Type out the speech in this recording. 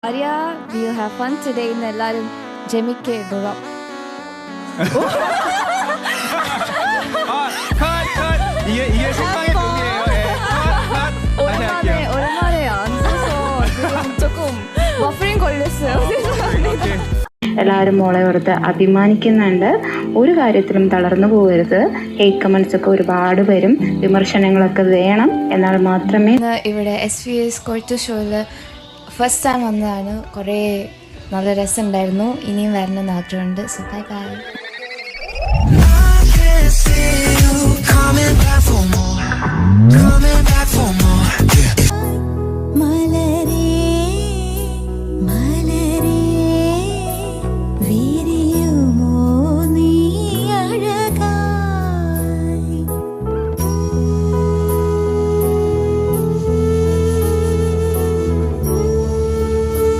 Arya, do you have fun today? in എല്ലാരും ജെമിക്ക് ഇടണം. 오랜만에 안 써서 조금 버퍼링 걸렸어요. എല്ലാവരും മോളെ ഓർത്ത് അഭിമാനിക്കുന്നുണ്ട്. ഒരു കാര്യത്തിലും തളർന്നു പോകരുത്. ഹെയ്റ്റ് കമൻസ് ഒക്കെ ഒരുപാട് വരും, വിമർശനങ്ങളൊക്കെ വേണം. എന്നാൽ മാത്രമേ ഇവിടെ SVS കൊയ്ത്തു ഷോയിൽ ഫസ്റ്റ് ടൈം വന്നതാണ്. കുറേ നല്ല രസമുണ്ടായിരുന്നു. ഇനിയും വരണമെന്ന് ആഗ്രഹമുണ്ട്. So bye bye. Coming back for more. Coming back.